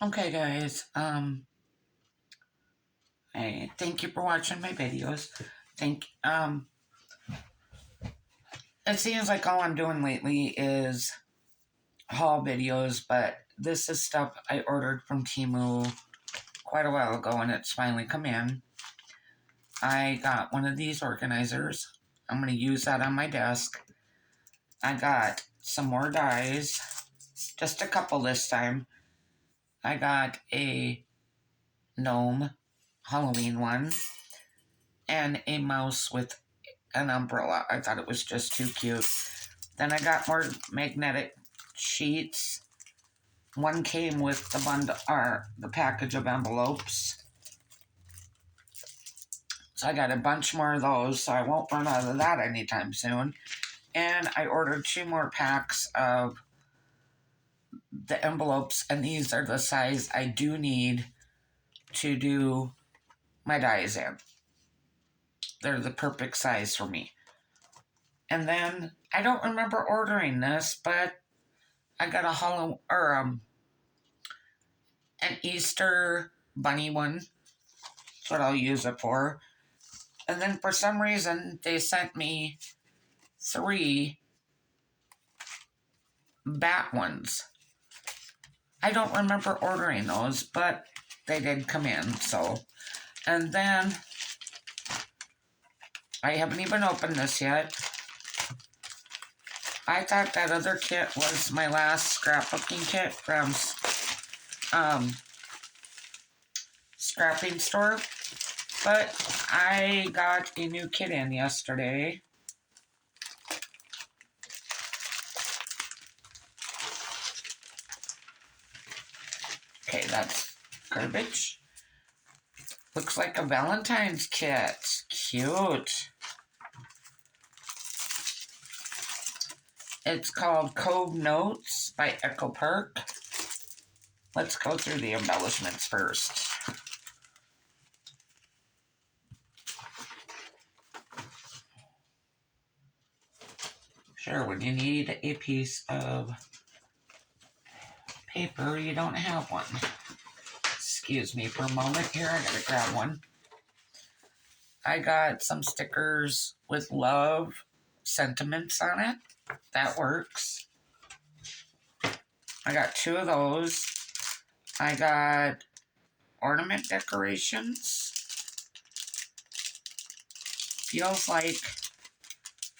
Okay, guys. I thank you for watching my videos. It seems like all I'm doing lately is haul videos, but this is stuff I ordered from Temu quite a while ago, and it's finally come in. I got one of these organizers. I'm going to use that on my desk. I got some more dies, just a couple this time. I got a gnome Halloween one and a mouse with an umbrella. I thought it was just too cute. Then I got more magnetic sheets. One came with the bundle or the package of envelopes. So I got a bunch more of those, so I won't run out of that anytime soon. And I ordered 2 more packs of the envelopes, and these are the size I do need to do my dies in. They're the perfect size for me. And then I don't remember ordering this, but I got an Easter bunny one. That's what I'll use it for. And then for some reason they sent me 3 bat ones. I don't remember ordering those, but they did come in. So, and then I haven't even opened this yet. I thought that other kit was my last scrapbooking kit from scrapping store, but I got a new kit in yesterday. Okay, that's garbage. Looks like a Valentine's kit. Cute. It's called Cove Notes by Echo Park. Let's go through the embellishments first. Sure, when you need a piece of paper, you don't have one. Excuse me for a moment here, I gotta grab one. I got some stickers with love sentiments on it. That works. I got 2 of those. I got ornament decorations. Feels like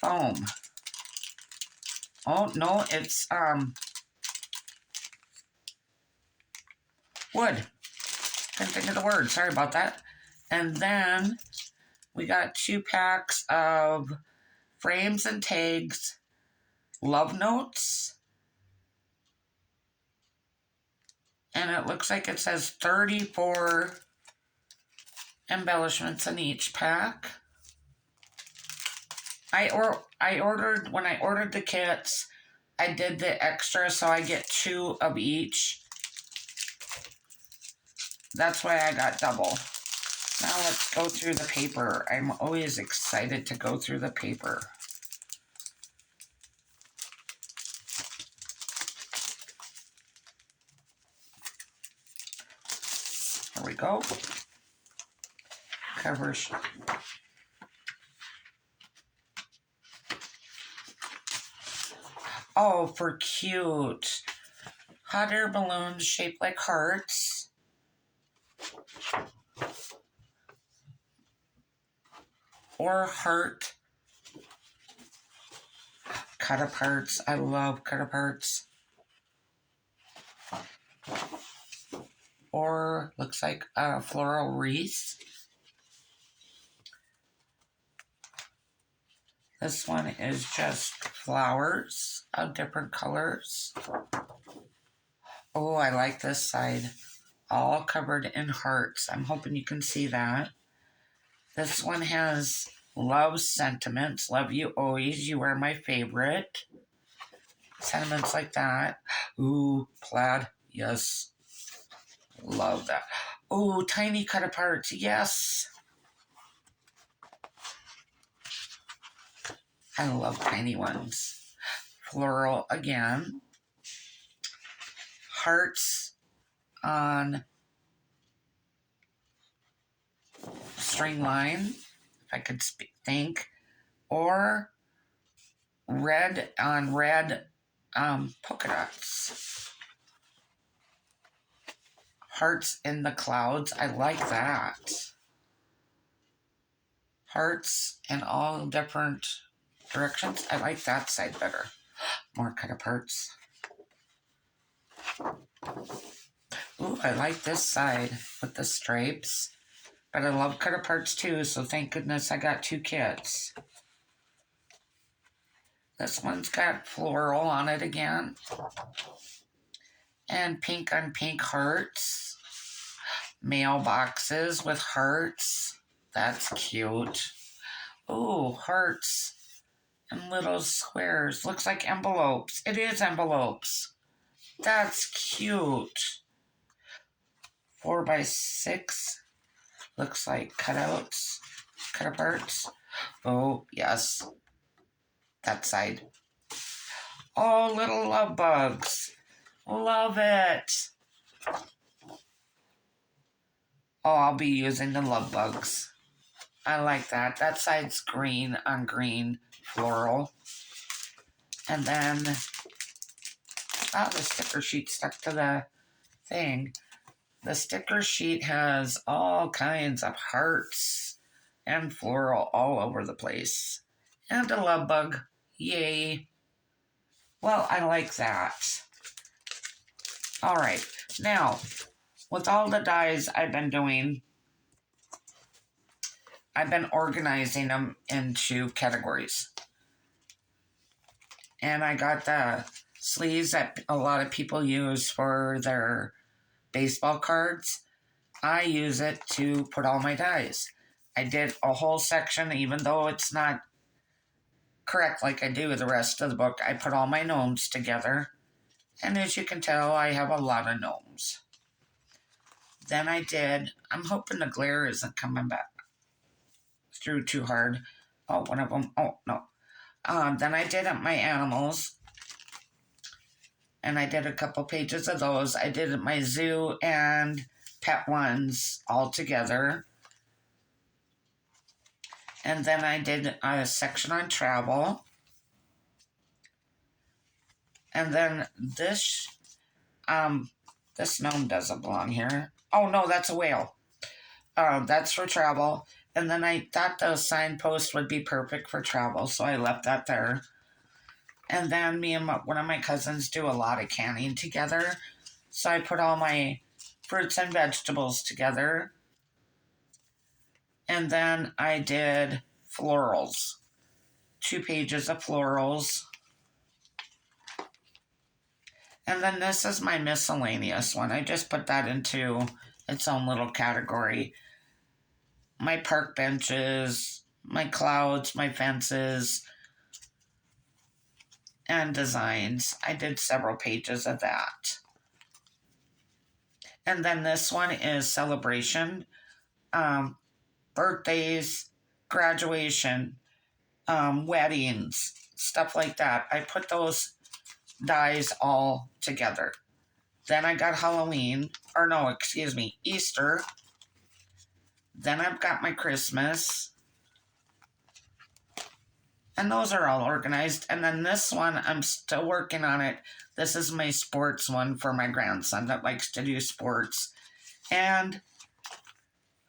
foam. Oh, no, it's wood. Couldn't think of the word. Sorry about that. And then we got 2 packs of frames and tags, love notes. And it looks like it says 34 embellishments in each pack. When I ordered the kits, I did the extra, so I get 2 of each. That's why I got double. Now let's go through the paper. I'm always excited to go through the paper. There we go. Covers. Oh, for cute. Hot air balloons shaped like hearts. Or heart cut-aparts. I love cut-aparts. Or looks like a floral wreath. This one is just flowers of different colors. Oh, I like this side. All covered in hearts. I'm hoping you can see that. This one has love sentiments. Love you always. You are my favorite. Sentiments like that. Ooh, plaid. Yes. Love that. Ooh, tiny cut aparts. Yes. I love tiny ones. Floral again. Hearts on string line, if I could think, or red on red polka dots. Hearts in the clouds. I like that. Hearts in all different directions. I like that side better. More cut up hearts. Ooh, I like this side with the stripes. But I love cut up hearts too, so thank goodness I got 2 kits. This one's got floral on it again. And pink on pink hearts. Mailboxes with hearts. That's cute. Ooh, hearts and little squares. Looks like envelopes. It is envelopes. That's cute. 4x6. Looks like cutouts. Cut aparts. Oh, yes. That side. Oh, little love bugs. Love it. Oh, I'll be using the love bugs. I like that. That side's green on green floral. And then, oh, the sticker sheet stuck to the thing. The sticker sheet has all kinds of hearts and floral all over the place. And a love bug. Yay. Well, I like that. All right. Now, with all the dies I've been doing, I've been organizing them into categories. And I got the sleeves that a lot of people use for their baseball cards. I use it to put all my dies. I did a whole section, even though it's not correct like I do the rest of the book. I put all my gnomes together. And as you can tell, I have a lot of gnomes. Then I'm hoping the glare isn't coming back through too hard. Oh, one of them, oh, no. Then I did my animals. And I did a couple pages of those. I did my zoo and pet ones all together. And then I did a section on travel. And then this gnome doesn't belong here. Oh, no, that's a whale. That's for travel. And then I thought the signpost would be perfect for travel, so I left that there. And then me and one of my cousins do a lot of canning together. So I put all my fruits and vegetables together. And then I did florals. 2 pages of florals. And then this is my miscellaneous one. I just put that into its own little category. My park benches, my clouds, my fences, and designs. I did several pages of that. And then this one is celebration, birthdays, graduation, weddings, stuff like that. I put those dies all together. Then I got Easter. Then I've got my Christmas. And those are all organized. And then this one, I'm still working on it. This is my sports one for my grandson that likes to do sports. And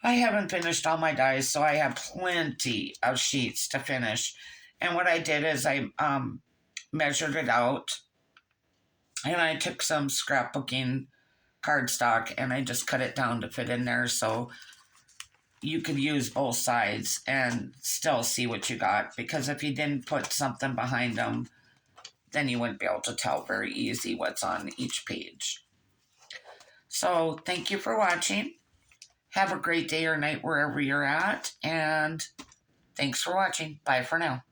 I haven't finished all my dies, so I have plenty of sheets to finish. And what I did is I measured it out. And I took some scrapbooking cardstock and I just cut it down to fit in there so you could use both sides and still see what you got. Because if you didn't put something behind them, then you wouldn't be able to tell very easy what's on each page. So thank you for watching. Have a great day or night wherever you're at. And thanks for watching. Bye for now.